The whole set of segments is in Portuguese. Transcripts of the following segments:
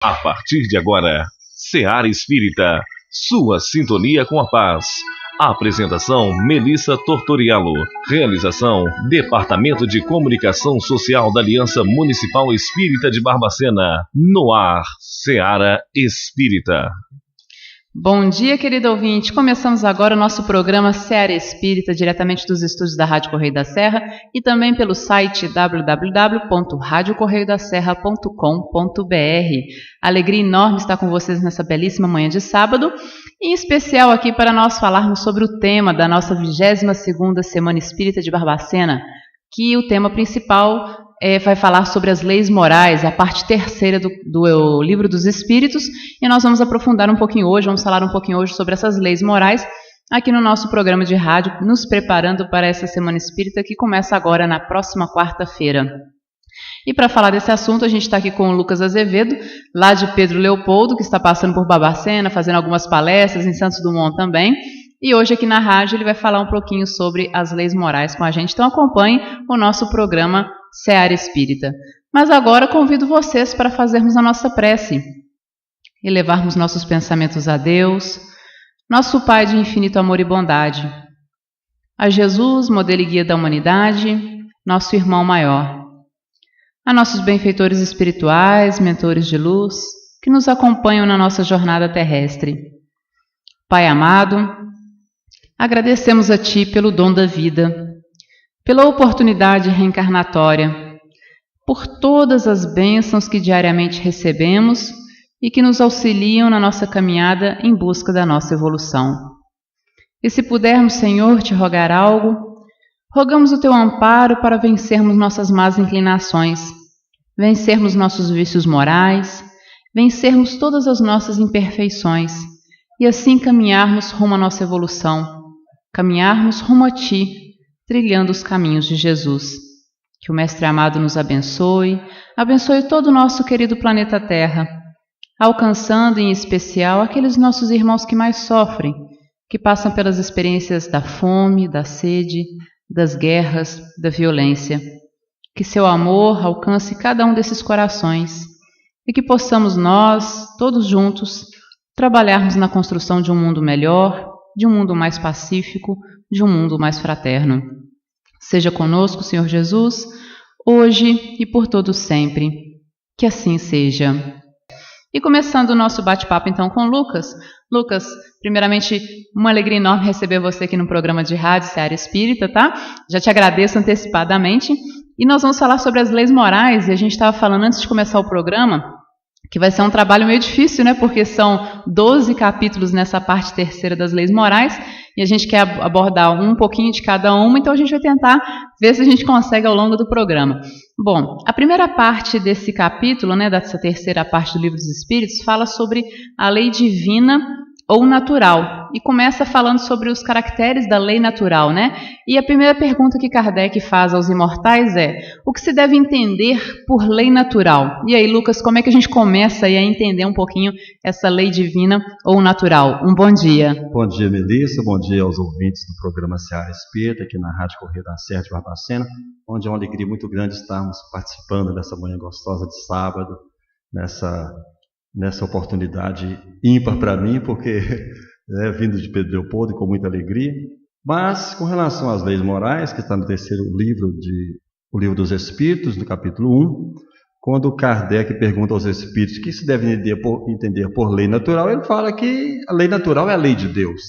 A partir de agora, Seara Espírita, sua sintonia com a paz. Apresentação: Melissa Tortoriello. Realização: Departamento de Comunicação Social da Aliança Municipal Espírita de Barbacena. No ar, Seara Espírita. Bom dia, querido ouvinte. Começamos agora o nosso programa Seara Espírita, diretamente dos estúdios da Rádio Correio da Serra e também pelo site www.radiocorreiodaserra.com.br. Alegria enorme estar com vocês nessa belíssima manhã de sábado, em especial aqui para nós falarmos sobre o tema da nossa 22ª Semana Espírita de Barbacena, que o tema principal vai falar sobre as leis morais, a parte terceira do Livro dos Espíritos, e nós vamos aprofundar um pouquinho hoje, vamos falar um pouquinho hoje sobre essas leis morais aqui no nosso programa de rádio, nos preparando para essa Semana Espírita que começa agora na próxima quarta-feira. E para falar desse assunto, a gente está aqui com o Lucas Azevedo, lá de Pedro Leopoldo, que está passando por Barbacena, fazendo algumas palestras em Santos Dumont também. E hoje aqui na rádio ele vai falar um pouquinho sobre as leis morais com a gente. Então acompanhe o nosso programa Seara Espírita. Mas agora convido vocês para fazermos a nossa prece e levarmos nossos pensamentos a Deus, nosso Pai de infinito amor e bondade, a Jesus, modelo e guia da humanidade, nosso irmão maior, a nossos benfeitores espirituais, mentores de luz, que nos acompanham na nossa jornada terrestre. Pai amado, agradecemos a Ti pelo dom da vida, pela oportunidade reencarnatória, por todas as bênçãos que diariamente recebemos e que nos auxiliam na nossa caminhada em busca da nossa evolução. E se pudermos, Senhor, te rogar algo, rogamos o Teu amparo para vencermos nossas más inclinações, vencermos nossos vícios morais, vencermos todas as nossas imperfeições e assim caminharmos rumo à nossa evolução, caminharmos rumo a Ti, trilhando os caminhos de Jesus. Que o Mestre amado nos abençoe, abençoe todo o nosso querido planeta Terra, alcançando em especial aqueles nossos irmãos que mais sofrem, que passam pelas experiências da fome, da sede, das guerras, da violência. Que seu amor alcance cada um desses corações e que possamos nós, todos juntos, trabalharmos na construção de um mundo melhor, de um mundo mais pacífico, de um mundo mais fraterno. Seja conosco, Senhor Jesus, hoje e por todo sempre. Que assim seja. E começando o nosso bate-papo então com o Lucas. Lucas, primeiramente, uma alegria enorme receber você aqui no programa de rádio Seara Espírita, tá? Já te agradeço antecipadamente. E nós vamos falar sobre as leis morais, e a gente estava falando antes de começar o programa que vai ser um trabalho meio difícil, né? Porque são 12 capítulos nessa parte terceira das leis morais, e a gente quer abordar um pouquinho de cada uma, então a gente vai tentar ver se a gente consegue ao longo do programa. Bom, a primeira parte desse capítulo, né, dessa terceira parte do Livro dos Espíritos, fala sobre a lei divina ou natural, e começa falando sobre os caracteres da lei natural, né? E a primeira pergunta que Kardec faz aos imortais é: o que se deve entender por lei natural? E aí, Lucas, como é que a gente começa aí a entender um pouquinho essa lei divina ou natural? Um bom dia. Bom dia, Melissa, bom dia aos ouvintes do programa Seara Espírita, aqui na Rádio Correio da Serra de Barbacena, onde é uma alegria muito grande estarmos participando dessa manhã gostosa de sábado, nessa oportunidade ímpar para mim, porque vindo de Pedro Leopoldo e com muita alegria. Mas com relação às leis morais, que está no terceiro livro, o Livro dos Espíritos, no capítulo 1, quando Kardec pergunta aos espíritos o que se deve entender por lei natural, ele fala que a lei natural é a lei de Deus.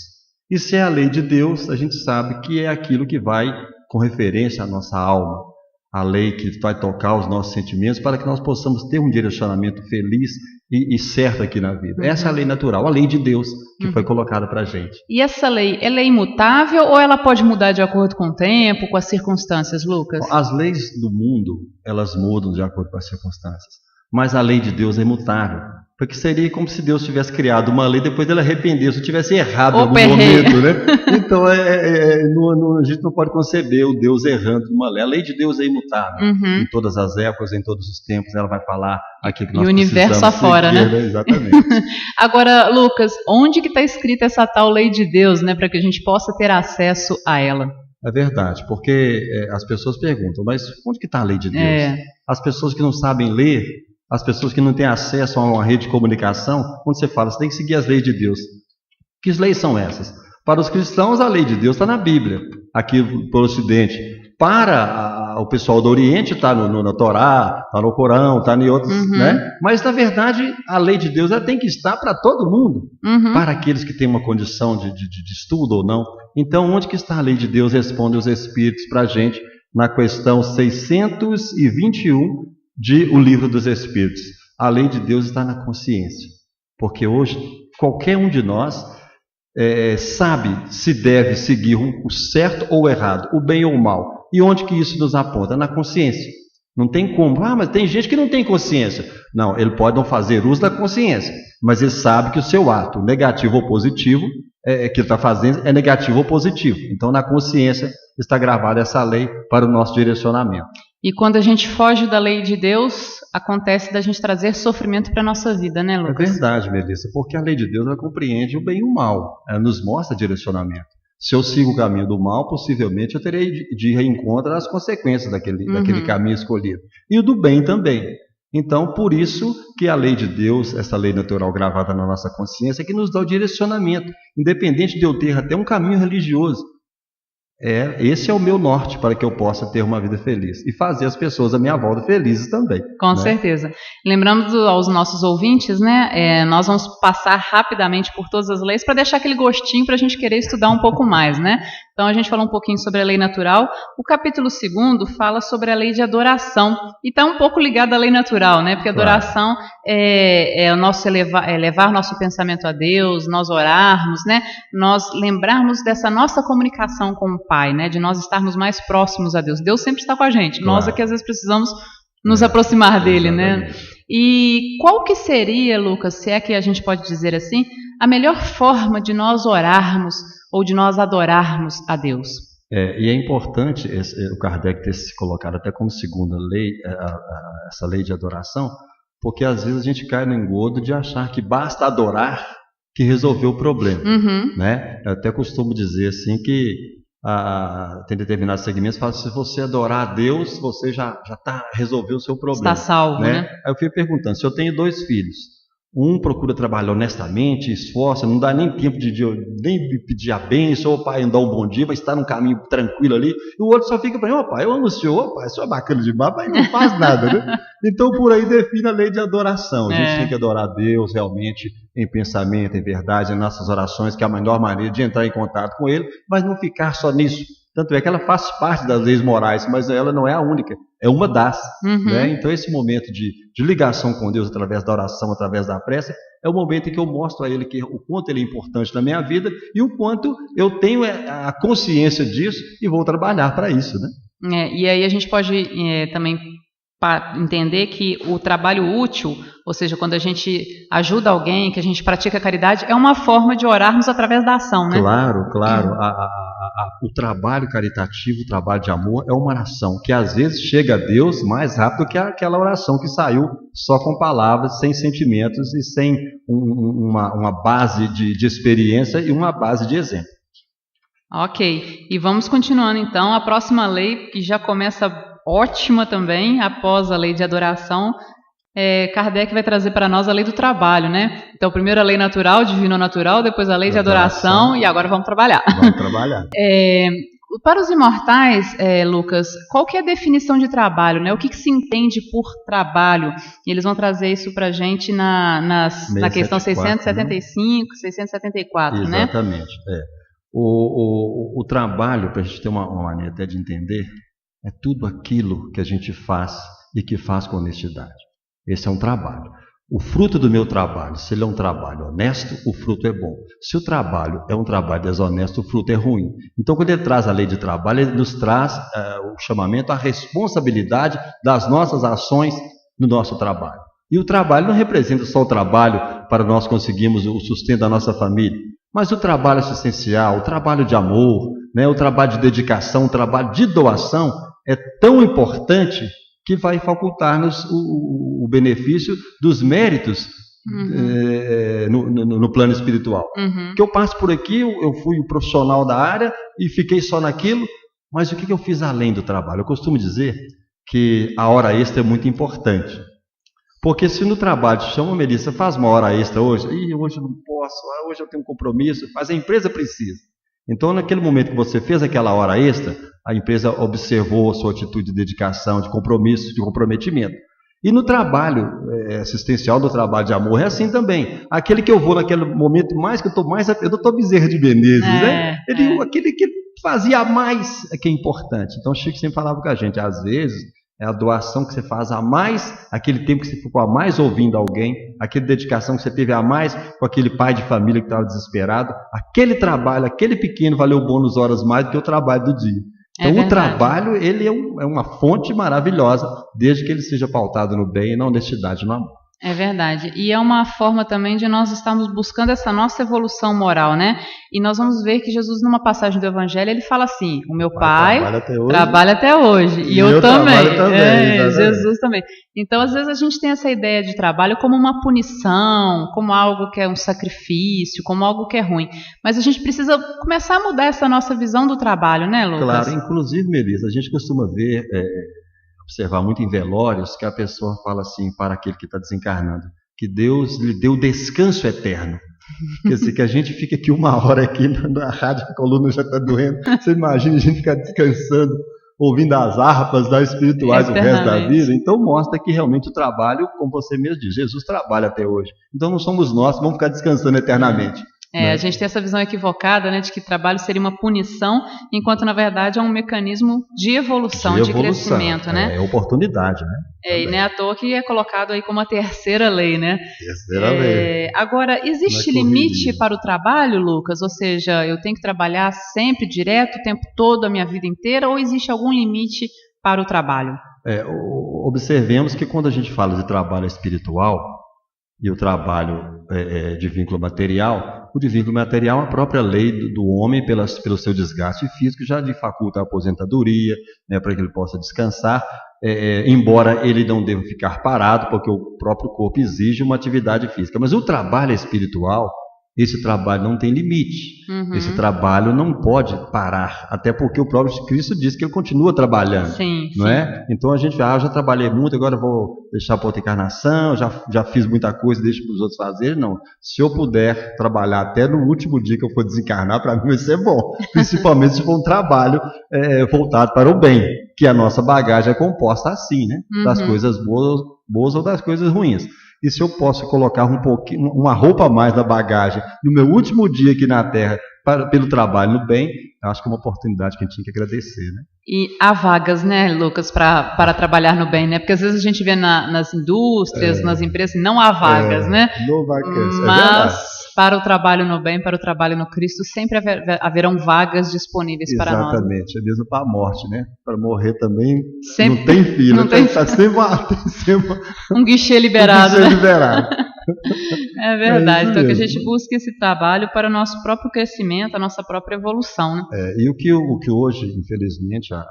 E se é a lei de Deus, a gente sabe que é aquilo que vai com referência à nossa alma, a lei que vai tocar os nossos sentimentos para que nós possamos ter um direcionamento feliz e certo aqui na vida. Essa é a lei natural, a lei de Deus que foi colocada para a gente. E essa lei, ela é imutável ou ela pode mudar de acordo com o tempo, com as circunstâncias, Lucas? As leis do mundo, elas mudam de acordo com as circunstâncias, mas a lei de Deus é imutável. Porque seria como se Deus tivesse criado uma lei, depois dela arrependesse, ou tivesse errado em algum momento, né? Então, a gente não pode conceber o Deus errando numa lei. A lei de Deus é imutável. Em todas as épocas, em todos os tempos, ela vai falar aquilo que nós precisamos. E o universo afora, né? Exatamente. Agora, Lucas, onde que está escrita essa tal lei de Deus, né? Para que a gente possa ter acesso a ela. É verdade, porque as pessoas perguntam, mas onde que está a lei de Deus? As pessoas que não sabem ler, as pessoas que não têm acesso a uma rede de comunicação, quando você fala, você tem que seguir as leis de Deus. Que leis são essas? Para os cristãos, a lei de Deus está na Bíblia, aqui para o Ocidente. Para o pessoal do Oriente, está na Torá, está no Corão, está em outros, né? Mas, na verdade, a lei de Deus ela tem que estar para todo mundo, para aqueles que têm uma condição de estudo ou não. Então, onde que está a lei de Deus? Responde os Espíritos para a gente na questão 621 de O Livro dos Espíritos. A lei de Deus está na consciência, porque hoje, qualquer um de nós sabe se deve seguir o certo ou o errado, o bem ou o mal. E onde que isso nos aponta? Na consciência. Não tem como. Mas tem gente que não tem consciência. Não, ele pode não fazer uso da consciência, mas ele sabe que o seu ato, negativo ou positivo, que ele está fazendo é negativo ou positivo. Então, na consciência está gravada essa lei para o nosso direcionamento. E quando a gente foge da lei de Deus, acontece da gente trazer sofrimento para a nossa vida, né, Lucas? É verdade, Melissa, porque a lei de Deus ela compreende o bem e o mal. Ela nos mostra direcionamento. Se eu sigo o caminho do mal, possivelmente eu terei de reencontrar as consequências daquele caminho escolhido. E o do bem também. Então, por isso que a lei de Deus, essa lei natural gravada na nossa consciência, é que nos dá o direcionamento. Independente de eu ter até um caminho religioso. Esse é o meu norte para que eu possa ter uma vida feliz. E fazer as pessoas à minha volta felizes também. Com certeza. Lembramos aos nossos ouvintes, né? Nós vamos passar rapidamente por todas as leis para deixar aquele gostinho para a gente querer estudar um pouco mais, né? Então a gente falou um pouquinho sobre a lei natural. O capítulo 2 fala sobre a lei de adoração. E está um pouco ligado à lei natural, né? Porque a adoração é o nosso levar nosso pensamento a Deus, nós orarmos, né? Nós lembrarmos dessa nossa comunicação com o Pai, né? De nós estarmos mais próximos a Deus. Deus sempre está com a gente. Nós é que às vezes precisamos nos aproximar dele, né? E qual que seria, Lucas, se é que a gente pode dizer assim, a melhor forma de nós orarmos ou de nós adorarmos a Deus? E é importante o Kardec ter se colocado até como segunda lei, essa lei de adoração, porque às vezes a gente cai no engodo de achar que basta adorar que resolveu o problema, né? Eu até costumo dizer assim que tem determinados segmentos que falam que se você adorar a Deus, você já resolveu o seu problema. Está salvo, né? Aí eu fico perguntando, se eu tenho 2 filhos, um procura trabalhar honestamente, esforça, não dá nem tempo de nem pedir a bênção, o pai andar um bom dia, vai estar num caminho tranquilo ali, e o outro só fica para mim, pai, eu amo o senhor, pai, o senhor é bacana demais, pai, não faz nada, né? Então por aí define a lei de adoração. A gente tem que adorar a Deus realmente em pensamento, em verdade, em nossas orações, que é a melhor maneira de entrar em contato com Ele, mas não ficar só nisso. Tanto é que ela faz parte das leis morais, mas ela não é a única, é uma das. Né? Então esse momento de ligação com Deus através da oração, através da prece, é o momento em que eu mostro a Ele o quanto Ele é importante na minha vida e o quanto eu tenho a consciência disso e vou trabalhar para isso. Né? E aí a gente pode também entender que o trabalho útil, ou seja, quando a gente ajuda alguém, que a gente pratica a caridade, é uma forma de orarmos através da ação, né? Claro. O trabalho caritativo, o trabalho de amor é uma oração que às vezes chega a Deus mais rápido que aquela oração que saiu só com palavras, sem sentimentos e sem uma base de experiência e uma base de exemplo. Ok, e vamos continuando então. A próxima lei, que já começa ótima também, após a lei de adoração, Kardec vai trazer para nós a lei do trabalho, né? Então, primeiro a lei natural, divino-natural, depois a lei de adoração, e agora vamos trabalhar. Vamos trabalhar. Para os imortais, Lucas, qual que é a definição de trabalho, né? O que se entende por trabalho? E eles vão trazer isso para a gente na questão 675, né? 674, né? Exatamente. O trabalho, para a gente ter uma maneira até de entender, é tudo aquilo que a gente faz e que faz com honestidade. Esse é um trabalho. O fruto do meu trabalho, se ele é um trabalho honesto, o fruto é bom. Se o trabalho é um trabalho desonesto, o fruto é ruim. Então, quando ele traz a lei de trabalho, ele nos traz o chamamento à responsabilidade das nossas ações no nosso trabalho. E o trabalho não representa só o trabalho para nós conseguirmos o sustento da nossa família, mas o trabalho assistencial, o trabalho de amor, né, o trabalho de dedicação, o trabalho de doação é tão importante que vai facultar-nos o benefício dos méritos no plano espiritual. Que eu passo por aqui, eu fui um profissional da área e fiquei só naquilo, mas o que eu fiz além do trabalho? Eu costumo dizer que a hora extra é muito importante, Porque se no trabalho te chama, Melissa, faz uma hora extra hoje, hoje eu não posso, hoje eu tenho um compromisso, mas a empresa precisa. Então, naquele momento que você fez aquela hora extra, a empresa observou a sua atitude de dedicação, de compromisso, de comprometimento. E no trabalho assistencial, do trabalho de amor, é assim também. Aquele que eu vou naquele momento mais, que eu estou mais... O doutor Bezerra de Menezes, né? Aquele que fazia mais é que é importante. Então, o Chico sempre falava com a gente, às vezes, é a doação que você faz a mais, aquele tempo que você ficou a mais ouvindo alguém, aquela dedicação que você teve a mais com aquele pai de família que estava desesperado, aquele trabalho, aquele pequeno valeu bônus horas mais do que o trabalho do dia. Então o trabalho, ele é uma fonte maravilhosa, desde que ele seja pautado no bem e na honestidade, no amor. É verdade. E é uma forma também de nós estarmos buscando essa nossa evolução moral, né? E nós vamos ver que Jesus, numa passagem do Evangelho, ele fala assim, o meu pai trabalha até hoje. E eu também. Jesus também. Então, às vezes, a gente tem essa ideia de trabalho como uma punição, como algo que é um sacrifício, como algo que é ruim. Mas a gente precisa começar a mudar essa nossa visão do trabalho, né, Lucas? Claro, inclusive, Melissa, a gente costuma ver... observar muito em velórios, que a pessoa fala assim para aquele que está desencarnando, que Deus lhe deu descanso eterno. Quer dizer, que a gente fica aqui uma hora aqui na rádio, a coluna já está doendo. Você imagina a gente ficar descansando, ouvindo as harpas espirituais o resto da vida. Então mostra que realmente o trabalho, como você mesmo diz, Jesus trabalha até hoje. Então não somos nós que vamos ficar descansando eternamente. A gente tem essa visão equivocada, né, de que trabalho seria uma punição, enquanto na verdade é um mecanismo de evolução, de crescimento, né? É oportunidade, né? E não é à toa que é colocado aí como a terceira lei, né? Terceira lei. Agora, existe limite para o trabalho, Lucas? Ou seja, eu tenho que trabalhar sempre, direto, o tempo todo, a minha vida inteira, ou existe algum limite para o trabalho? Observemos que quando a gente fala de trabalho espiritual e o trabalho de vínculo material, o de vínculo material é a própria lei do homem pelo seu desgaste físico, já lhe faculta a aposentadoria, né, para que ele possa descansar, embora ele não deva ficar parado, porque o próprio corpo exige uma atividade física. Mas o trabalho espiritual, esse trabalho não tem limite. Esse trabalho não pode parar, até porque o próprio Cristo diz que ele continua trabalhando. Não é? Então a gente eu já trabalhei muito, agora vou deixar para outra encarnação, já fiz muita coisa, deixo para os outros fazerem. Não. Se eu puder trabalhar até no último dia que eu for desencarnar, para mim vai ser bom. Principalmente se for um trabalho voltado para o bem, que a nossa bagagem é composta assim, né? Das coisas boas ou das coisas ruins. E se eu posso colocar uma roupa a mais na bagagem no meu último dia aqui na Terra pelo trabalho no bem, acho que é uma oportunidade que a gente tinha que agradecer, né? E há vagas, né, Lucas, para trabalhar no bem, né? Porque às vezes a gente vê nas indústrias, nas empresas, não há vagas, né? Não vagas, mas para o trabalho no bem, para o trabalho no Cristo, sempre haverão vagas disponíveis para nós. Exatamente, é mesmo para a morte, né? Para morrer também sempre, não tem fila, está sempre um guichê liberado. Um guichê liberado. É verdade, então que a gente busque esse trabalho para o nosso próprio crescimento, a nossa própria evolução, né? E o que hoje, infelizmente, a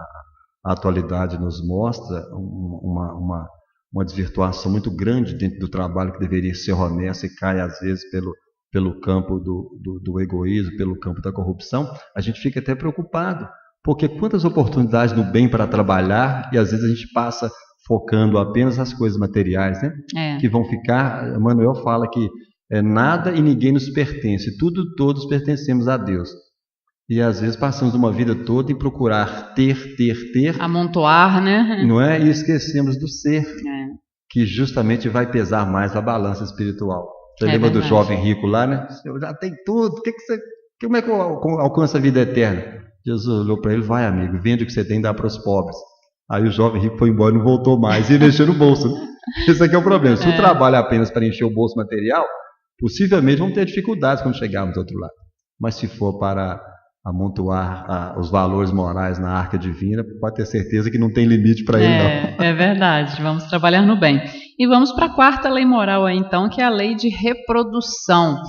atualidade nos mostra, uma desvirtuação muito grande dentro do trabalho que deveria ser honesto e cai às vezes pelo campo do egoísmo, pelo campo da corrupção, a gente fica até preocupado, porque quantas oportunidades no bem para trabalhar, e às vezes a gente passa focando apenas as coisas materiais, né? Que vão ficar, Emmanuel fala que nada e ninguém nos pertence, todos pertencemos a Deus. E às vezes passamos uma vida toda em procurar ter, amontoar, né? Não é? E esquecemos do ser, que justamente vai pesar mais na balança espiritual. Você lembra do jovem rico lá, né? Eu já tenho tudo, como é que eu alcanço a vida eterna? Jesus olhou para ele, vai amigo, vende o que você tem e dá para os pobres. Aí o jovem rico foi embora e não voltou mais, e mexeu no bolso. Esse aqui é o problema. Se o trabalho é apenas para encher o bolso material, possivelmente vamos ter dificuldades quando chegarmos do outro lado. Mas se for para amontoar os valores morais na arca divina, pode ter certeza que não tem limite para ele, não. É verdade, vamos trabalhar no bem. E vamos para a quarta lei moral aí, então, que é a lei de reprodução.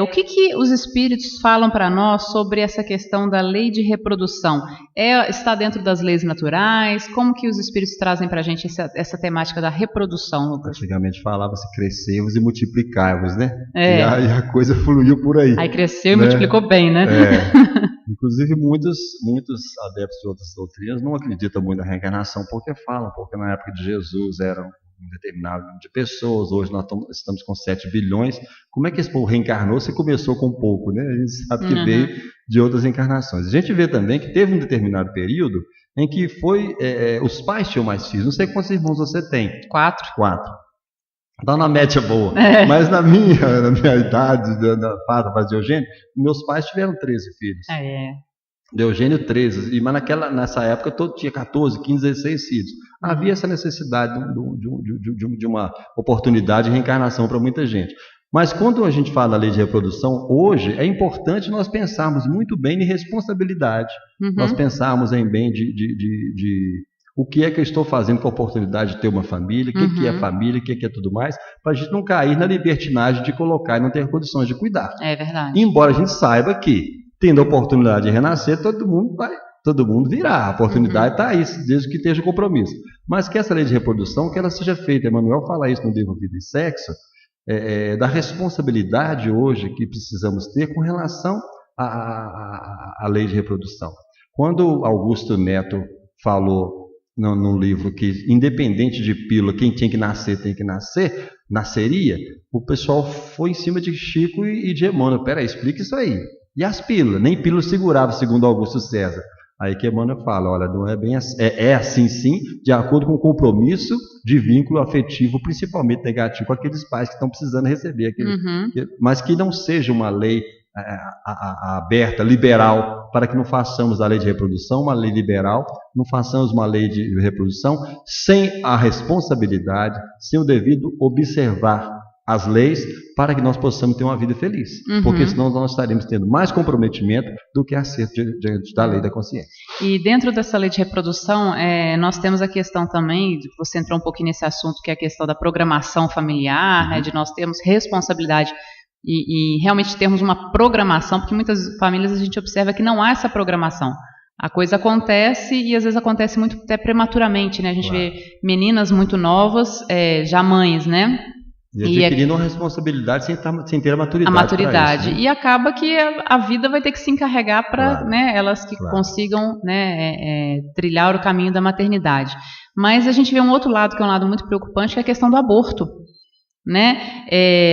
O que os espíritos falam para nós sobre essa questão da lei de reprodução? Está dentro das leis naturais? Como que os espíritos trazem para a gente essa temática da reprodução, Lucas? Antigamente falava-se crescemos e multiplicávamos, né? E a coisa fluiu por aí. Aí cresceu e multiplicou bem, né? Inclusive muitos adeptos de outras doutrinas não acreditam muito na reencarnação porque na época de Jesus eram um determinado número de pessoas, hoje nós estamos com 7 bilhões. Como é que esse povo reencarnou se começou com pouco, né? A gente sabe que veio de outras encarnações. A gente vê também que teve um determinado período em que os pais tinham mais filhos. Não sei quantos irmãos você tem. 4. Então na média boa. Mas na minha idade, da fase de Eugênio, meus pais tiveram 13 filhos. De Eugênio 13, mas nessa época todo tinha 14, 15, 16 filhos. Havia essa necessidade de uma oportunidade de reencarnação para muita gente. Mas quando a gente fala da lei de reprodução, hoje é importante nós pensarmos muito bem em responsabilidade. Nós pensarmos em bem de o que é que eu estou fazendo com a oportunidade de ter uma família, o que é família, o que é tudo mais, para a gente não cair na libertinagem de colocar e não ter condições de cuidar. É verdade. Embora a gente saiba que, tendo a oportunidade de renascer, todo mundo virá. A oportunidade está aí, desde que esteja compromisso. Mas que essa lei de reprodução, que ela seja feita, Emmanuel fala isso no livro Vida e Sexo, da responsabilidade hoje que precisamos ter com relação à lei de reprodução. Quando Augusto Neto falou num livro que, independente de pílula, quem tinha que nascer tem que nascer, nasceria, o pessoal foi em cima de Chico e de Emmanuel. Peraí, explica isso aí. E as pílulas? Nem pílula segurava, segundo Augusto César. Aí que Emmanuel fala, olha, não é bem assim, é assim sim, de acordo com o compromisso de vínculo afetivo, principalmente negativo, com aqueles pais que estão precisando receber mas que não seja uma lei aberta, liberal, para que não façamos a lei de reprodução uma lei liberal, não façamos uma lei de reprodução sem a responsabilidade, sem o devido observar as leis, para que nós possamos ter uma vida feliz. Porque senão nós estaremos tendo mais comprometimento do que acerto diante da lei da consciência. E dentro dessa lei de reprodução, nós temos a questão também, você entrou um pouquinho nesse assunto, que é a questão da programação familiar, né, de nós termos responsabilidade e realmente termos uma programação, porque muitas famílias a gente observa que não há essa programação. A coisa acontece e às vezes acontece muito até prematuramente, né? A gente vê meninas muito novas, já mães, né? E adquirindo uma responsabilidade sem ter a maturidade. Isso, né? E acaba que a vida vai ter que se encarregar para elas que consigam trilhar o caminho da maternidade. Mas a gente vê um outro lado, que é um lado muito preocupante, que é a questão do aborto. Né?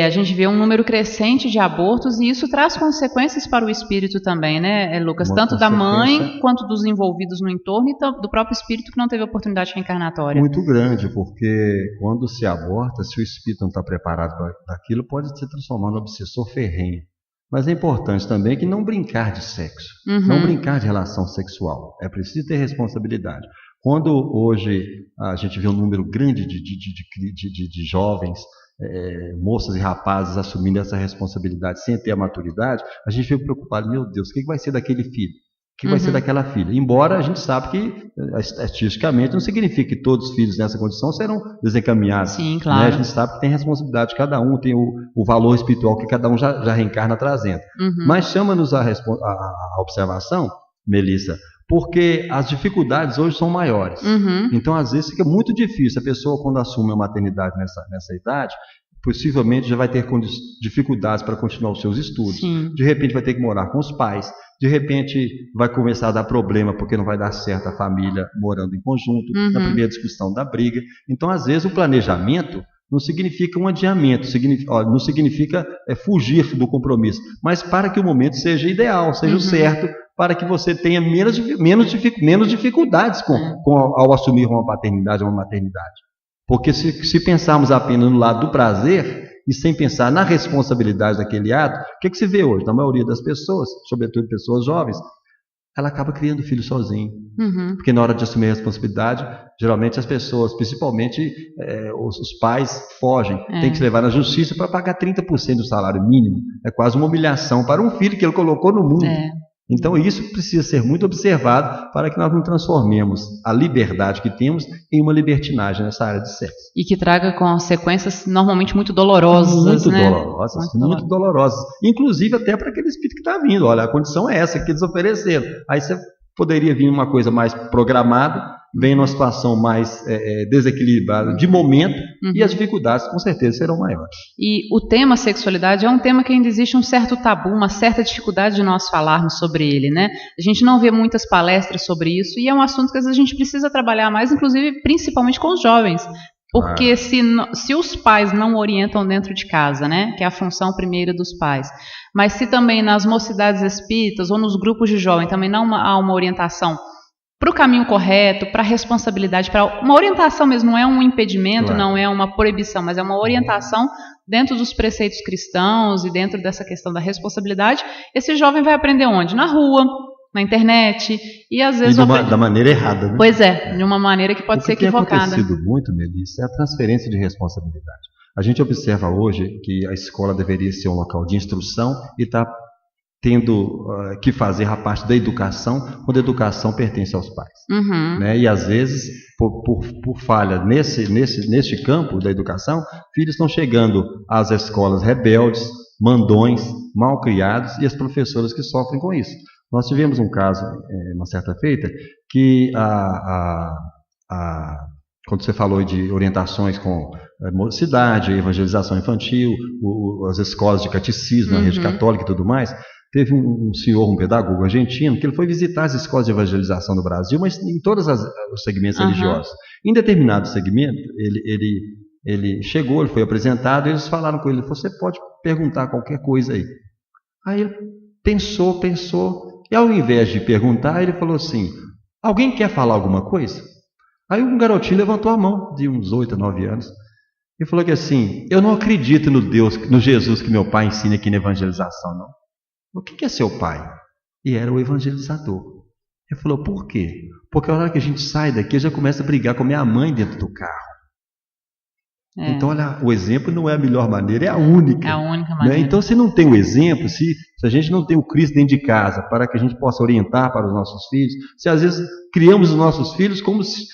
A gente vê um número crescente de abortos e isso traz consequências para o espírito também, né, Lucas? Tanto da mãe quanto dos envolvidos no entorno e do próprio espírito que não teve oportunidade reencarnatória. Muito grande, porque quando se aborta, se o espírito não está preparado para aquilo, pode se transformar no obsessor ferrenho. Mas é importante também que não brincar de sexo, não brincar de relação sexual. É preciso ter responsabilidade. Quando hoje a gente vê um número grande de jovens, moças e rapazes assumindo essa responsabilidade sem ter a maturidade, a gente fica preocupado, meu Deus, o que vai ser daquele filho? O que vai ser daquela filha? Embora a gente sabe que, estatisticamente, não significa que todos os filhos nessa condição serão desencaminhados. Sim, claro. Né? A gente sabe que tem responsabilidade de cada um, tem o valor espiritual que cada um já reencarna trazendo. Mas chama-nos a observação, Melissa, porque as dificuldades hoje são maiores. Então, às vezes, fica muito difícil. A pessoa, quando assume a maternidade nessa idade, possivelmente já vai ter dificuldades para continuar os seus estudos. Sim. De repente vai ter que morar com os pais. De repente vai começar a dar problema porque não vai dar certo a família morando em conjunto. Na primeira discussão da briga. Então, às vezes, o planejamento não significa um adiamento, não significa fugir do compromisso, mas para que o momento seja ideal, seja o certo, para que você tenha menos dificuldades ao assumir uma paternidade ou uma maternidade. Porque se pensarmos apenas no lado do prazer e sem pensar na responsabilidade daquele ato, o que se vê hoje? Na maioria das pessoas, sobretudo pessoas jovens, ela acaba criando filho sozinho. Porque na hora de assumir a responsabilidade, geralmente as pessoas, principalmente os pais, fogem. Tem que se levar na justiça para pagar 30% do salário mínimo. É quase uma humilhação para um filho que ele colocou no mundo. Então isso precisa ser muito observado para que nós não transformemos a liberdade que temos em uma libertinagem nessa área de sexo. E que traga consequências normalmente muito dolorosas, muito dolorosas. Inclusive até para aquele espírito que está vindo. Olha, a condição é essa que eles ofereceram. Aí você poderia vir uma coisa mais programada, vem numa situação mais desequilibrada de momento, e as dificuldades com certeza serão maiores. E o tema sexualidade é um tema que ainda existe um certo tabu, uma certa dificuldade de nós falarmos sobre ele, né? A gente não vê muitas palestras sobre isso e é um assunto que às vezes a gente precisa trabalhar mais, inclusive principalmente com os jovens. Porque se os pais não orientam dentro de casa, né, que é a função primeira dos pais, mas se também nas mocidades espíritas ou nos grupos de jovem também não há uma orientação para o caminho correto, para a responsabilidade, para uma orientação mesmo, não é um impedimento, não é uma proibição, mas é uma orientação dentro dos preceitos cristãos e dentro dessa questão da responsabilidade, esse jovem vai aprender onde? Na rua, na internet, e às vezes... da maneira errada, né? Pois é, de uma maneira que pode ser equivocada. O que tem acontecido muito, Melissa, é a transferência de responsabilidade. A gente observa hoje que a escola deveria ser um local de instrução e está tendo que fazer a parte da educação, quando a educação pertence aos pais. Né? E às vezes, por falha neste campo da educação, filhos estão chegando às escolas rebeldes, mandões, mal criados, e as professoras que sofrem com isso. Nós tivemos um caso, uma certa feita, que quando você falou de orientações com mocidade, evangelização infantil, as escolas de catecismo, a rede católica e tudo mais, teve um senhor, um pedagogo argentino, que ele foi visitar as escolas de evangelização do Brasil, mas em todos os segmentos religiosos. Em determinado segmento, ele chegou, ele foi apresentado, e eles falaram com ele, você pode perguntar qualquer coisa aí. Aí ele pensou, e ao invés de perguntar, ele falou assim, alguém quer falar alguma coisa? Aí um garotinho levantou a mão, de uns 8 a 9 anos, e falou que assim, eu não acredito no Jesus que meu pai ensina aqui na evangelização, não. O que é seu pai? E era o evangelizador. Ele falou, por quê? Porque a hora que a gente sai daqui, eu já começa a brigar com a minha mãe dentro do carro. Então, olha, o exemplo não é a melhor maneira, é a única. É a única maneira. Né? Então, se não tem o exemplo, se a gente não tem o Cristo dentro de casa, para que a gente possa orientar para os nossos filhos, se às vezes criamos os nossos filhos como se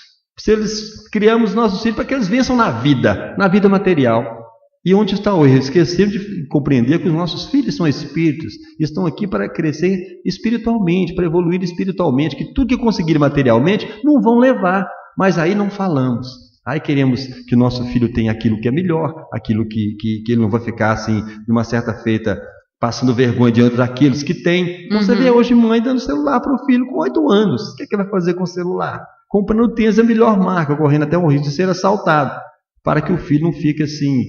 criamos os nossos filhos para que eles vençam na vida material. E onde está o erro? Esquecemos de compreender que os nossos filhos são espíritos, estão aqui para crescer espiritualmente, para evoluir espiritualmente, que tudo que conseguirem materialmente não vão levar, mas aí não falamos. Aí queremos que o nosso filho tenha aquilo que é melhor, aquilo que ele não vai ficar assim, de uma certa feita, passando vergonha diante daqueles que têm. Então você vê hoje mãe dando celular para o filho com 8 anos. O que ele vai fazer com o celular? Comprando tênis a melhor marca, correndo até o risco de ser assaltado, para que o filho não fique assim,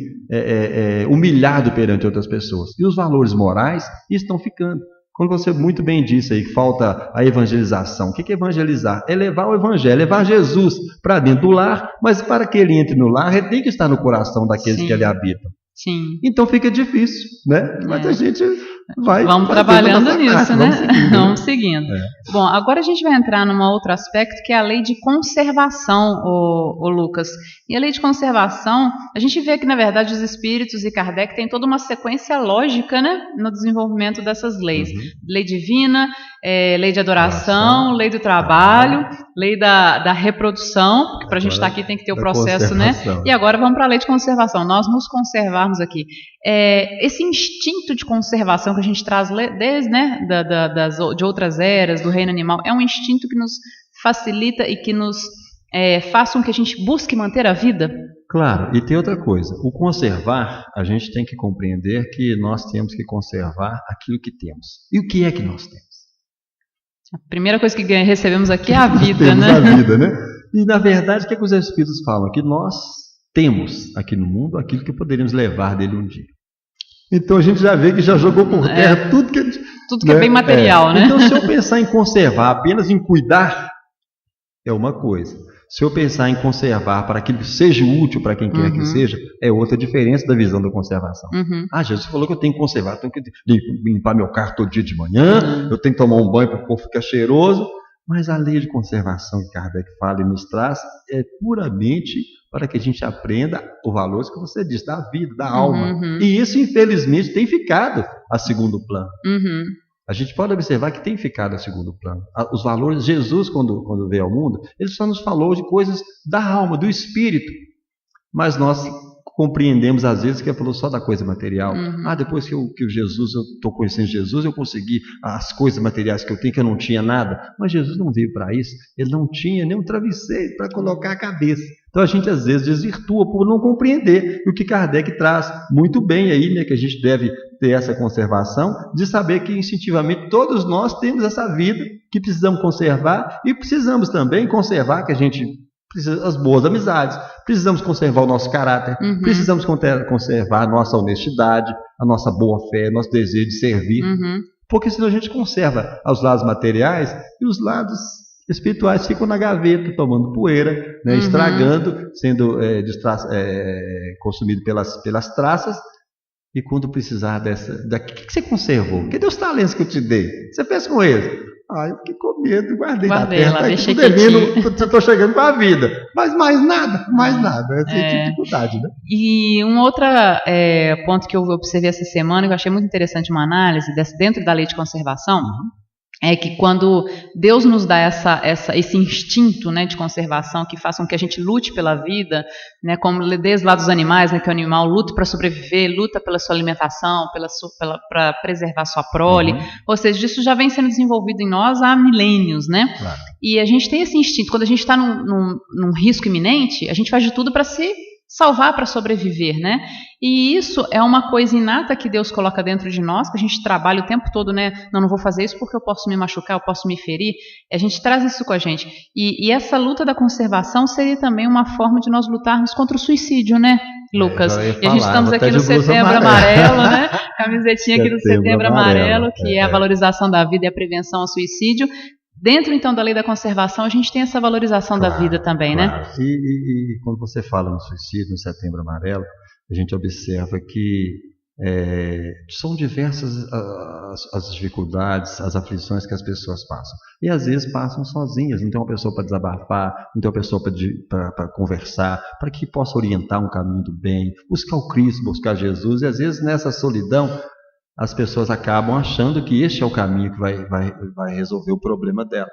humilhado perante outras pessoas. E os valores morais estão ficando. Quando você muito bem disse aí que falta a evangelização. O que é evangelizar? É levar o evangelho, levar Jesus para dentro do lar, mas para que ele entre no lar, ele tem que estar no coração daqueles que ali habitam. Sim. Então fica difícil, né? Mas a gente vai... Vamos trabalhando nisso, né? Vamos seguindo. Bom, agora a gente vai entrar num outro aspecto, que é a lei de conservação, o Lucas. E a lei de conservação, a gente vê que, na verdade, os espíritos e Kardec têm toda uma sequência lógica, né, no desenvolvimento dessas leis. Lei divina, lei de adoração, lei do trabalho, lei da reprodução, porque para a gente estar aqui tem que ter o processo, né? E agora vamos para a lei de conservação. Nós nos conservarmos aqui. Esse instinto de conservação que a gente traz desde, né, de outras eras, do reino animal, é um instinto que nos facilita e que nos faz com que a gente busque manter a vida? Claro, e tem outra coisa. O conservar, a gente tem que compreender que nós temos que conservar aquilo que temos. E o que é que nós temos? A primeira coisa que recebemos aqui é a vida, né? A vida, né? E na verdade, o que é que os Espíritos falam? Que nós temos aqui no mundo aquilo que poderíamos levar dele um dia. Então a gente já vê que já jogou por terra tudo que é bem material, né? Então se eu pensar em conservar, apenas em cuidar, é uma coisa. Se eu pensar em conservar para aquilo que seja útil para quem quer que seja, é outra diferença da visão da conservação. Jesus falou que eu tenho que conservar, eu tenho que limpar meu carro todo dia de manhã, eu tenho que tomar um banho para o corpo ficar cheiroso, mas a lei de conservação que Kardec fala e nos traz é puramente para que a gente aprenda os valores que você disse, da vida, da alma. E isso, infelizmente, tem ficado a segundo plano. A gente pode observar que tem ficado a segundo plano. Os valores, Jesus, quando veio ao mundo, ele só nos falou de coisas da alma, do espírito. Mas nós compreendemos, às vezes, que ele falou só da coisa material. Depois que eu estou conhecendo Jesus, eu consegui as coisas materiais que eu tenho, que eu não tinha nada. Mas Jesus não veio para isso. Ele não tinha nem um travesseiro para colocar a cabeça. Então a gente, às vezes, desvirtua por não compreender o que Kardec traz muito bem aí, né, que a gente deve ter essa conservação, de saber que, instintivamente, todos nós temos essa vida que precisamos conservar e precisamos também conservar, que a gente precisa as boas amizades, precisamos conservar o nosso caráter, precisamos conservar a nossa honestidade, a nossa boa fé, nosso desejo de servir, porque senão a gente conserva os lados materiais e os lados espirituais ficam na gaveta, tomando poeira, né, estragando, sendo consumido pelas traças. E quando precisar o que você conservou? Cadê os talentos que eu te dei? Você fez com eles? Eu fiquei com medo, guardei na terra, deixei estou chegando com a vida. Mas mais nada. Essa é a dificuldade, né? E um outro ponto que eu observei essa semana, que eu achei muito interessante uma análise dentro da lei de conservação, é que quando Deus nos dá esse instinto, né, de conservação que faça com que a gente lute pela vida, né, como desde lá dos animais, né, que o animal luta para sobreviver, luta pela sua alimentação, para preservar sua prole, ou seja, isso já vem sendo desenvolvido em nós há milênios, né? Claro. E a gente tem esse instinto, quando a gente está num risco iminente, a gente faz de tudo para se salvar, para sobreviver, né? E isso é uma coisa inata que Deus coloca dentro de nós, que a gente trabalha o tempo todo, né? Não vou fazer isso porque eu posso me machucar, eu posso me ferir. A gente traz isso com a gente. E essa luta da conservação seria também uma forma de nós lutarmos contra o suicídio, né, Lucas? E a gente estamos aqui no Setembro Amarelo, né? Camisetinha aqui do Setembro Amarelo, que é a valorização da vida e a prevenção ao suicídio. Dentro, então, da lei da conservação, a gente tem essa valorização da vida também, né? E quando você fala no suicídio, no Setembro Amarelo, a gente observa que são diversas as dificuldades, as aflições que as pessoas passam. E às vezes passam sozinhas, não tem uma pessoa para desabafar, não tem uma pessoa para conversar, para que possa orientar um caminho do bem, buscar o Cristo, buscar Jesus. E às vezes nessa solidão, as pessoas acabam achando que este é o caminho que vai resolver o problema dela.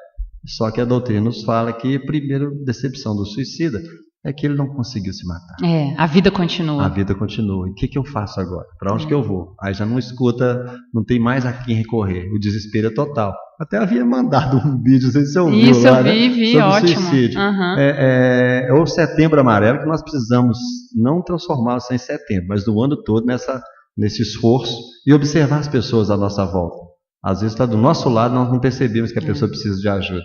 Só que a doutrina nos fala que a primeira decepção do suicida é que ele não conseguiu se matar. A vida continua. A vida continua. E o que eu faço agora? Para onde que eu vou? Aí já não escuta, não tem mais a quem recorrer. O desespero é total. Até havia mandado um vídeo, não sei se você ouviu. Isso lá, eu vi, sobre ótimo. Suicídio. É o Setembro Amarelo que nós precisamos não transformá-lo em setembro, mas do ano todo nesse esforço e observar as pessoas à nossa volta. Às vezes está do nosso lado, nós não percebemos que a pessoa precisa de ajuda.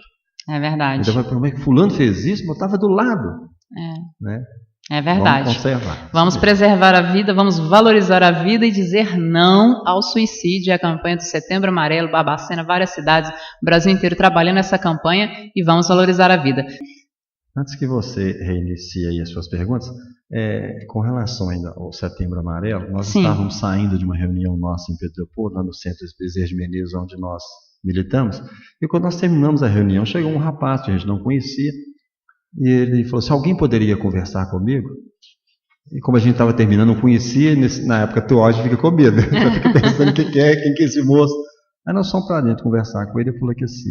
É verdade. Então, como é que fulano fez isso? Mas eu estava do lado. Né? É verdade. Vamos conservar. Vamos preservar a vida, vamos valorizar a vida e dizer não ao suicídio. É a campanha do Setembro Amarelo, Barbacena, várias cidades, o Brasil inteiro trabalhando nessa campanha e vamos valorizar a vida. Antes que você reinicie aí as suas perguntas, com relação ainda ao Setembro Amarelo, nós estávamos saindo de uma reunião nossa em Pedro Leopoldo, lá no Centro Bezerra de Menezes, onde nós militamos, e quando nós terminamos a reunião, chegou um rapaz que a gente não conhecia, e ele falou assim: alguém poderia conversar comigo? E como a gente estava terminando, não conhecia, na época tu hoje fica com medo, você fica pensando quem que é esse moço. Aí nós fomos para dentro conversar com ele, ele falou que assim,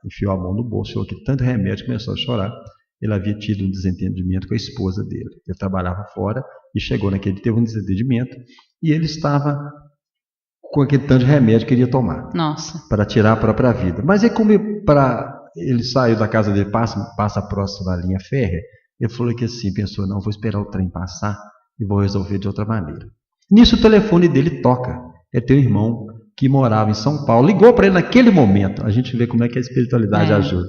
enfiou a mão no bolso, falou que tanto remédio, começou a chorar. Ele havia tido um desentendimento com a esposa dele. Ele trabalhava fora e chegou naquele, teve um desentendimento e ele estava com aquele tanto de remédio que queria tomar. Nossa. Para tirar a própria vida. Mas aí como ele saiu da casa dele, passa próximo da linha férrea, ele falou que assim, pensou, não, vou esperar o trem passar e vou resolver de outra maneira. Nisso o telefone dele toca. Ele tem um irmão que morava em São Paulo, ligou para ele naquele momento. A gente vê como é que a espiritualidade ajuda.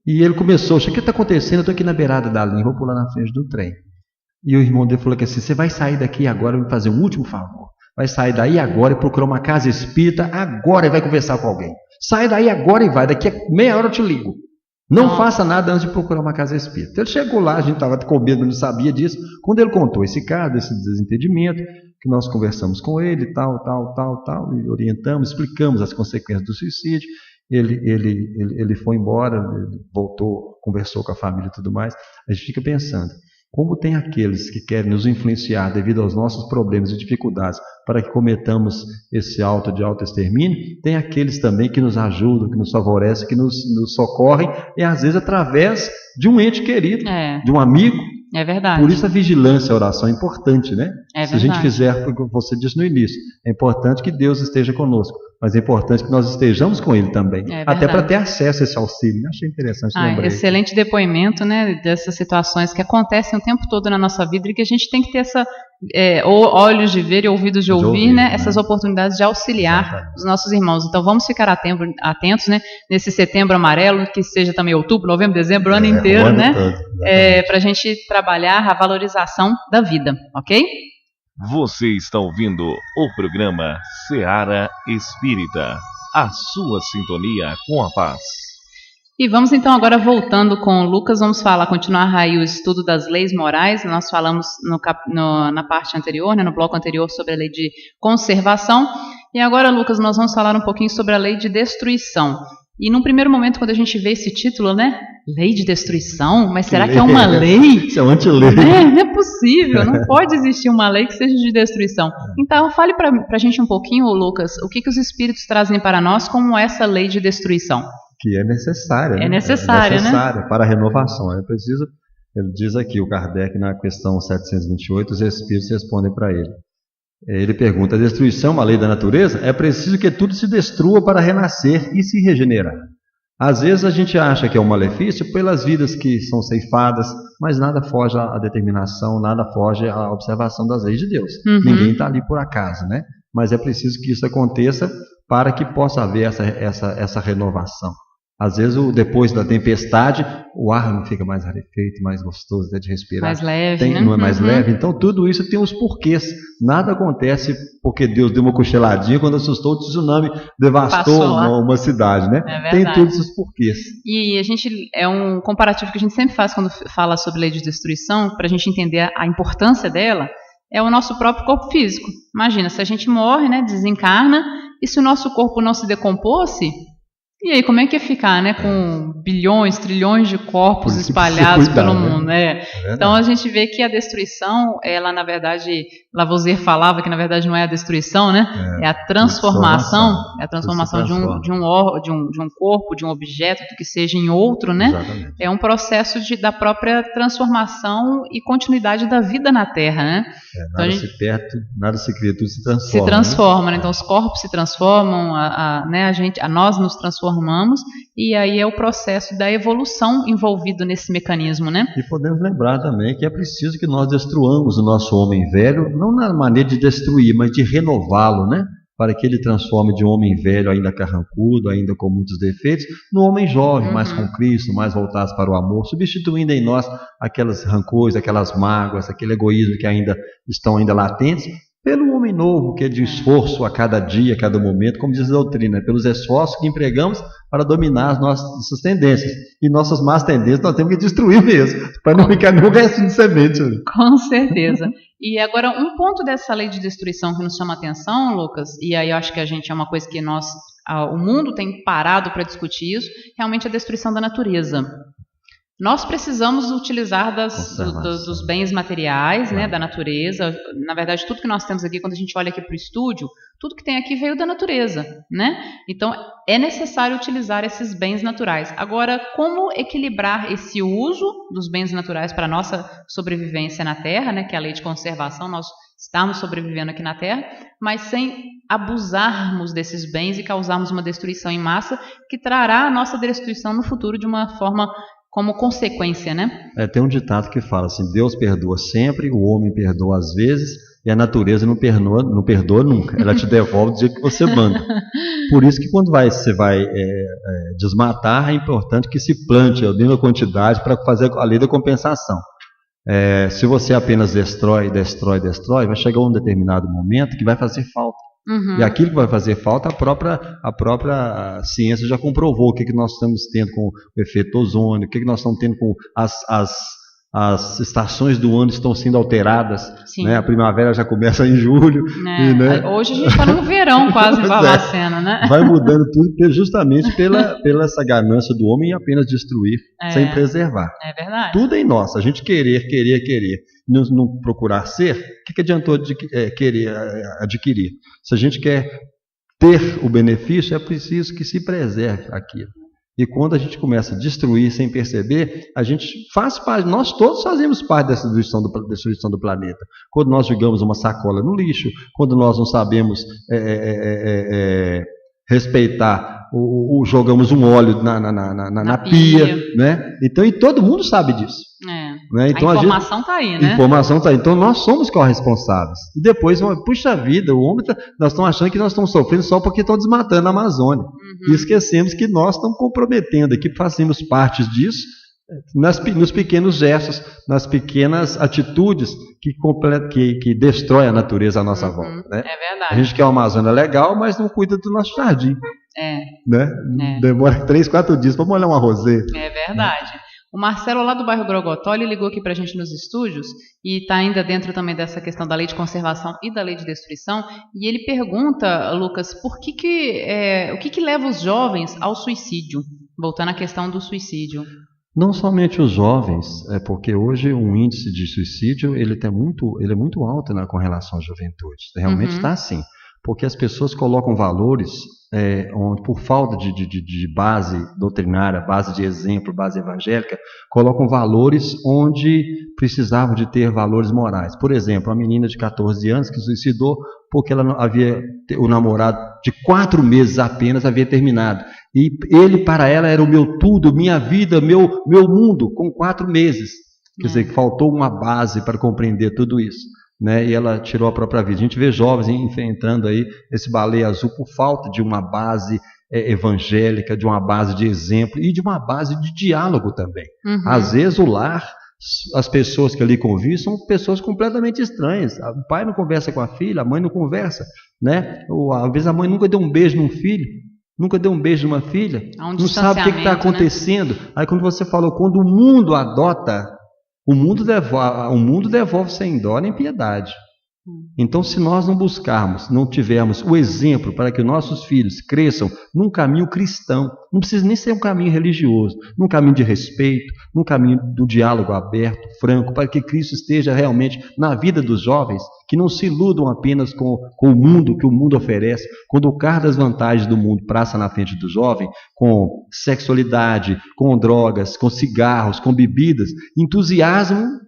E ele começou, o que está acontecendo? Eu estou aqui na beirada da linha, vou pular na frente do trem. E o irmão dele falou que assim, você vai sair daqui agora e me fazer um último favor. Vai sair daí agora e procurar uma casa espírita agora e vai conversar com alguém. Sai daí agora e vai, daqui a meia hora eu te ligo. Não faça nada antes de procurar uma casa espírita. Ele chegou lá, a gente estava com medo, não sabia disso. Quando ele contou esse caso, esse desentendimento, que nós conversamos com ele, tal, e orientamos, explicamos as consequências do suicídio. Ele foi embora, ele voltou, conversou com a família e tudo mais. A gente fica pensando, como tem aqueles que querem nos influenciar devido aos nossos problemas e dificuldades para que cometamos esse autoextermínio, tem aqueles também que nos ajudam, que nos favorecem, que nos socorrem, e às vezes através de um ente querido, de um amigo. É verdade. Por isso a vigilância, a oração é importante, né? É verdade. Se a gente fizer, como você disse no início, é importante que Deus esteja conosco. mas é importante que nós estejamos com ele também, até para ter acesso a esse auxílio. Achei interessante. Excelente depoimento, né, dessas situações que acontecem o tempo todo na nossa vida e que a gente tem que ter olhos de ver e ouvidos de ouvir, né, essas oportunidades de auxiliar os nossos irmãos. Então vamos ficar atentos, né, nesse setembro amarelo, que seja também outubro, novembro, dezembro, o ano inteiro, né, para a gente trabalhar a valorização da vida, ok? Você está ouvindo o programa Seara Espírita, a sua sintonia com a paz. E vamos então agora voltando com o Lucas, vamos continuar aí o estudo das leis morais. Nós falamos na parte anterior, né, no bloco anterior, sobre a lei de conservação. E agora, Lucas, nós vamos falar um pouquinho sobre a lei de destruição. E num primeiro momento, quando a gente vê esse título, né? Lei de destruição? Mas será que é uma lei? Isso é uma antilei. Não é possível, não pode existir uma lei que seja de destruição. Então, fale para a gente um pouquinho, Lucas, o que os espíritos trazem para nós como essa lei de destruição. Que é necessária. É necessária, né? Para a renovação. É preciso, ele diz aqui, o Kardec, na questão 728, os espíritos respondem para ele. Ele pergunta: a destruição é uma lei da natureza? É preciso que tudo se destrua para renascer e se regenerar. Às vezes a gente acha que é um malefício pelas vidas que são ceifadas, mas nada foge à determinação, nada foge à observação das leis de Deus. Ninguém está ali por acaso, né? Mas é preciso que isso aconteça para que possa haver essa renovação. Às vezes, depois da tempestade, o ar não fica mais rarefeito, mais gostoso até de respirar. Mais leve, né? Não é mais leve. Então, tudo isso tem os porquês. Nada acontece porque Deus deu uma cochiladinha quando assustou o tsunami, devastou uma cidade, né? Tem todos os porquês. E a gente, é um comparativo que a gente sempre faz quando fala sobre lei de destruição, para a gente entender a importância dela, é o nosso próprio corpo físico. Imagina, se a gente morre, né, desencarna, e se o nosso corpo não se decomposse... E aí, como é que ia ficar, né, com bilhões, trilhões de corpos espalhados pelo mundo, né? Então a gente vê que a destruição, ela na verdade, Lavoisier falava que na verdade não é a destruição, né? É a transformação, é a transformação de um corpo, de um objeto, do que seja em outro, né? Exatamente. É um processo da própria transformação e continuidade da vida na Terra, né? Nada se perde, nada se cria, tudo se transforma. Se transforma, né? Então os corpos se transformam, nós nos transformamos, e aí é o processo da evolução envolvido nesse mecanismo, né? E podemos lembrar também que é preciso que nós destruamos o nosso homem velho, não na maneira de destruir, mas de renová-lo, né? Para que ele transforme de um homem velho, ainda carrancudo, ainda com muitos defeitos, num homem jovem, mais com Cristo, mais voltado para o amor, substituindo em nós aquelas rancores, aquelas mágoas, aquele egoísmo que estão ainda latentes, pelo homem novo, que é de esforço a cada dia, a cada momento, como diz a doutrina, pelos esforços que empregamos para dominar as nossas tendências. E nossas más tendências nós temos que destruir mesmo, para não ficar nenhum restinho de semente. Com certeza. E agora, um ponto dessa lei de destruição que nos chama a atenção, Lucas, e aí eu acho que é uma coisa que o mundo tem parado para discutir isso, realmente a destruição da natureza. Nós precisamos utilizar dos bens materiais, né, da natureza. Na verdade, tudo que nós temos aqui, quando a gente olha aqui para o estúdio, tudo que tem aqui veio da natureza, né? Então, é necessário utilizar esses bens naturais. Agora, como equilibrar esse uso dos bens naturais para a nossa sobrevivência na Terra, né, que é a lei de conservação, nós estamos sobrevivendo aqui na Terra, mas sem abusarmos desses bens e causarmos uma destruição em massa que trará a nossa destruição no futuro de uma forma... como consequência, né? Tem um ditado que fala assim: Deus perdoa sempre, o homem perdoa às vezes, e a natureza não perdoa nunca. Ela te devolve do jeito que você manda. Por isso que quando você vai desmatar, é importante que se plante a mesma quantidade para fazer a lei da compensação. Se você apenas destrói, vai chegar um determinado momento que vai fazer falta. E aquilo que vai fazer falta, a própria ciência já comprovou o que nós estamos tendo com o efeito ozônio, o que nós estamos tendo com as estações do ano estão sendo alteradas, né? A primavera já começa em julho. Né? Hoje a gente está no verão quase em Barbacena, né? Vai mudando tudo justamente pela essa ganância do homem em apenas destruir, sem preservar. É verdade. Tudo é em nós, a gente querer, não procurar ser, o que adiantou de querer adquirir? Se a gente quer ter o benefício, é preciso que se preserve aquilo. E quando a gente começa a destruir sem perceber, a gente faz parte, nós todos fazemos parte dessa destruição do planeta. Quando nós jogamos uma sacola no lixo, quando nós não sabemos respeitar jogamos um óleo na pia, né? Então, e todo mundo sabe disso. Né? Então, a informação está aí, né? Informação está aí. Então, nós somos corresponsáveis. E depois, puxa vida, o homem nós estamos achando que nós estamos sofrendo só porque estão desmatando a Amazônia. E esquecemos que nós estamos comprometendo aqui, fazemos parte disso, nos pequenos gestos, nas pequenas atitudes que destrói a natureza à nossa volta. Né? É verdade. A gente quer uma Amazônia legal, mas não cuida do nosso jardim. Né? Demora 3, 4 dias para molhar uma roseira. É verdade. O Marcelo, lá do bairro Grogotó, ele ligou aqui para a gente nos estúdios e está ainda dentro também dessa questão da lei de conservação e da lei de destruição. E ele pergunta, Lucas, o que leva os jovens ao suicídio? Voltando à questão do suicídio. Não somente os jovens, porque hoje o índice de suicídio ele é muito alto, né, com relação à juventude. Realmente está assim. Porque as pessoas colocam valores por falta de base doutrinária, base de exemplo, base evangélica, colocam valores onde precisavam de ter valores morais. Por exemplo, uma menina de 14 anos que suicidou porque o namorado de 4 meses apenas havia terminado. E ele, para ela, era o meu tudo, minha vida, meu mundo, com 4 meses. Quer dizer, que faltou uma base para compreender tudo isso. Né, e ela tirou a própria vida. A gente vê jovens enfrentando aí esse baleia azul por falta de uma base evangélica, de uma base de exemplo e de uma base de diálogo também. Às vezes o lar, as pessoas que ali convivem são pessoas completamente estranhas. O pai não conversa com a filha, a mãe não conversa. Né? Às vezes a mãe nunca deu um beijo num filho, nunca deu um beijo numa filha, não sabe o que está acontecendo. Né? Aí quando você falou, quando o mundo adota, o mundo devolve sem dó nem piedade. Então, se nós não buscarmos, não tivermos o exemplo para que nossos filhos cresçam num caminho cristão, não precisa nem ser um caminho religioso, num caminho de respeito, num caminho do diálogo aberto, franco, para que Cristo esteja realmente na vida dos jovens, que não se iludam apenas com o mundo que o mundo oferece, quando o carro das vantagens do mundo passa na frente do jovem, com sexualidade, com drogas, com cigarros, com bebidas, entusiasmo,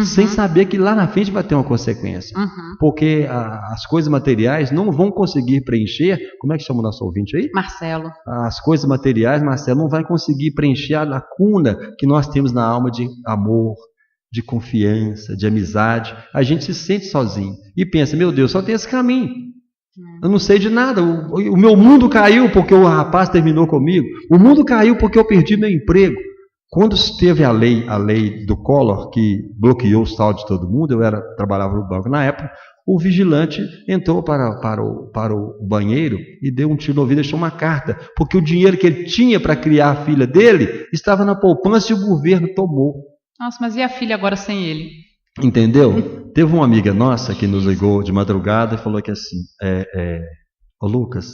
sem saber que lá na frente vai ter uma consequência. Porque as coisas materiais não vão conseguir preencher. Como é que chama o nosso ouvinte aí? Marcelo. As coisas materiais, Marcelo, não vai conseguir preencher a lacuna que nós temos na alma de amor, de confiança, de amizade. A gente se sente sozinho e pensa, meu Deus, só tem esse caminho. Eu não sei de nada. O meu mundo caiu porque o rapaz terminou comigo. O mundo caiu porque eu perdi meu emprego. Quando teve a lei do Collor, que bloqueou o saldo de todo mundo, trabalhava no banco na época, o vigilante entrou para o banheiro e deu um tiro no ouvido e deixou uma carta, porque o dinheiro que ele tinha para criar a filha dele estava na poupança e o governo tomou. Nossa, mas e a filha agora sem ele? Entendeu? Teve uma amiga nossa que nos ligou de madrugada e falou que assim, ô Lucas,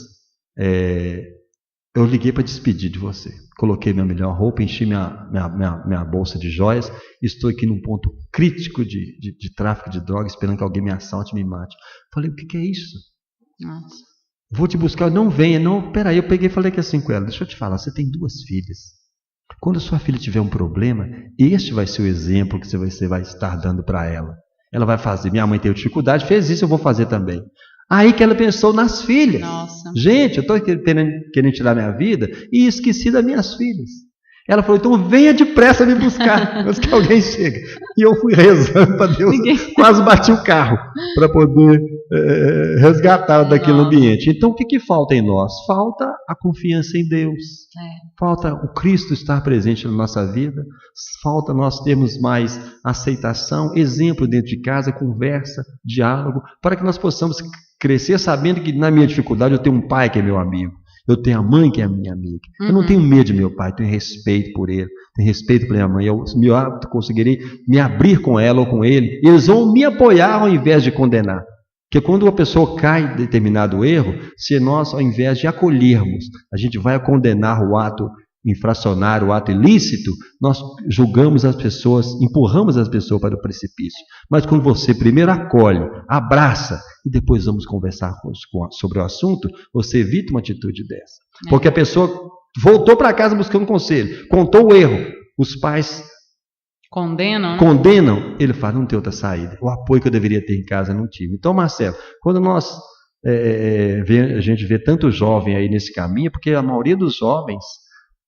eu liguei para despedir de você. Coloquei minha melhor roupa, enchi minha bolsa de joias. Estou aqui num ponto crítico de tráfico de drogas, esperando que alguém me assalte e me mate. Falei, o que é isso? Nossa. Vou te buscar. Não venha, não. Peraí, eu peguei e falei que assim com ela. Deixa eu te falar, você tem 2 filhas. Quando a sua filha tiver um problema, este vai ser o exemplo que você vai estar dando para ela. Ela vai fazer, minha mãe teve dificuldade, fez isso, eu vou fazer também. Aí que ela pensou nas filhas. Nossa. Gente, eu estou querendo tirar minha vida e esqueci das minhas filhas. Ela falou, então venha depressa me buscar, antes que alguém chegue. E eu fui rezando para Deus, quase bati o carro para poder resgatar daquele ambiente. Então o que falta em nós? Falta a confiança em Deus. Falta o Cristo estar presente na nossa vida. Falta nós termos mais aceitação, exemplo dentro de casa, conversa, diálogo, para que nós possamos crescer sabendo que na minha dificuldade eu tenho um pai que é meu amigo. Eu tenho a mãe que é a minha amiga. Eu não tenho medo de meu pai, tenho respeito por ele, tenho respeito por minha mãe. Eu conseguirei me abrir com ela ou com ele. Eles vão me apoiar ao invés de condenar. Porque quando uma pessoa cai em determinado erro, se nós, ao invés de acolhermos, a gente vai condenar o ato infracionário, o ato ilícito, nós julgamos as pessoas, empurramos as pessoas para o precipício. Mas quando você primeiro acolhe, abraça e depois vamos conversar sobre o assunto, você evita uma atitude dessa. Porque a pessoa voltou para casa buscando conselho, contou o erro, os pais condenam, ele fala, não tem outra saída. O apoio que eu deveria ter em casa não tive. Então, Marcelo, quando nós a gente vê tanto jovem aí nesse caminho, porque a maioria dos jovens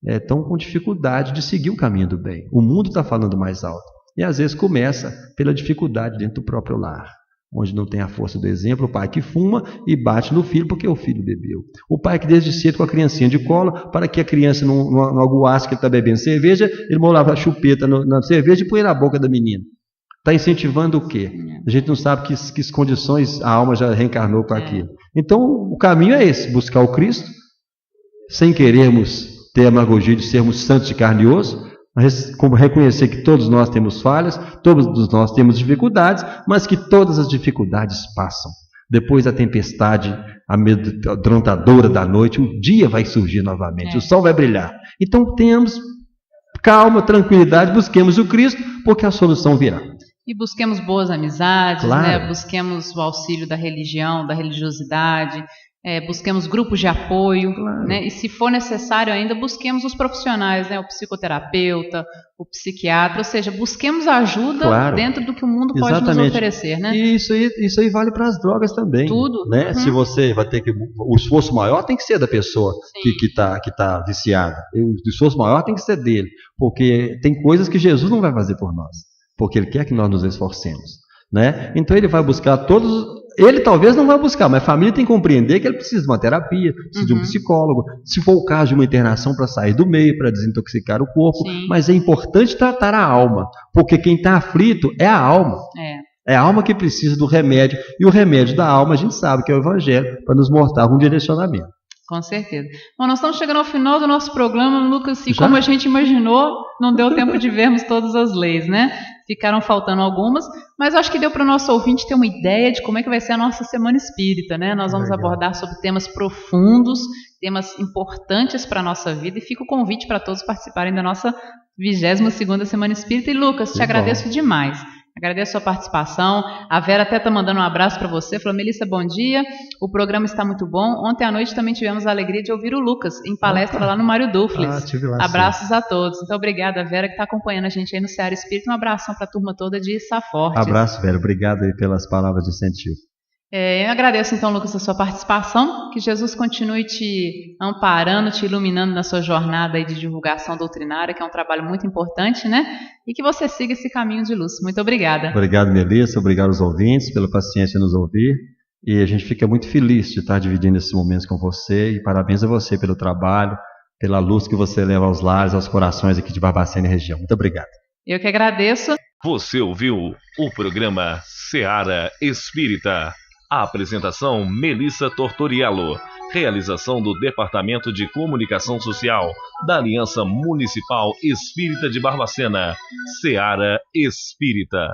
estão com dificuldade de seguir o caminho do bem. O mundo está falando mais alto. E às vezes começa pela dificuldade dentro do próprio lar, onde não tem a força do exemplo, o pai que fuma e bate no filho porque o filho bebeu. O pai que desde cedo com a criancinha de colo, para que a criança não aguasse que ele está bebendo cerveja, ele molava a chupeta na cerveja e põe na boca da menina. Está incentivando o quê? A gente não sabe que condições a alma já reencarnou com aquilo. Então o caminho é esse, buscar o Cristo, sem querermos ter a demagogia de sermos santos de carne e osso, como reconhecer que todos nós temos falhas, todos nós temos dificuldades, mas que todas as dificuldades passam. Depois da tempestade amedrontadora da noite, o dia vai surgir novamente, o sol vai brilhar. Então temos calma, tranquilidade, busquemos o Cristo, porque a solução virá. E busquemos boas amizades, claro, né? Busquemos o auxílio da religião, da religiosidade, busquemos grupos de apoio, claro, né? E se for necessário ainda, busquemos os profissionais, né? O psicoterapeuta, o psiquiatra, ou seja, busquemos ajuda, claro, dentro do que o mundo pode nos oferecer, né? E isso aí vale para as drogas também. Tudo. Né? Se você vai ter que... O esforço maior tem que ser da pessoa que tá viciada. O esforço maior tem que ser dele, porque tem coisas que Jesus não vai fazer por nós, porque Ele quer que nós nos esforcemos, né? Então Ele vai buscar todos... Ele talvez não vai buscar, mas a família tem que compreender que ele precisa de uma terapia, precisa de um psicólogo, se for o caso de uma internação para sair do meio, para desintoxicar o corpo, mas é importante tratar a alma, porque quem está aflito é a alma. É a alma que precisa do remédio, e o remédio da alma a gente sabe que é o Evangelho, para nos mostrar um direcionamento. Com certeza. Bom, nós estamos chegando ao final do nosso programa, Lucas, e como a gente imaginou, não deu tempo de vermos todas as leis, né? Ficaram faltando algumas, mas eu acho que deu para o nosso ouvinte ter uma ideia de como é que vai ser a nossa Semana Espírita, né? Nós vamos abordar sobre temas profundos, temas importantes para a nossa vida, e fica o convite para todos participarem da nossa 22ª Semana Espírita. E Lucas, te agradeço demais. Agradeço a sua participação. A Vera até está mandando um abraço para você. Falou: Melissa, bom dia. O programa está muito bom. Ontem à noite também tivemos a alegria de ouvir o Lucas em palestra lá no Mário Dufles. Abraços a todos. Então, obrigada, Vera, que está acompanhando a gente aí no Seara Espírita. Um abração para a turma toda de Safortes. Abraço, Vera. Obrigado aí pelas palavras de incentivo. Eu agradeço então, Lucas, a sua participação, que Jesus continue te amparando, te iluminando na sua jornada aí de divulgação doutrinária, que é um trabalho muito importante, né? E que você siga esse caminho de luz. Muito obrigada. Obrigado, Melissa, obrigado aos ouvintes pela paciência em nos ouvir, e a gente fica muito feliz de estar dividindo esses momentos com você, e parabéns a você pelo trabalho, pela luz que você leva aos lares, aos corações aqui de Barbacena e região. Muito obrigado. Eu que agradeço. Você ouviu o programa Seara Espírita. A apresentação: Melissa Tortoriello. Realização do Departamento de Comunicação Social da Aliança Municipal Espírita de Barbacena. Seara Espírita.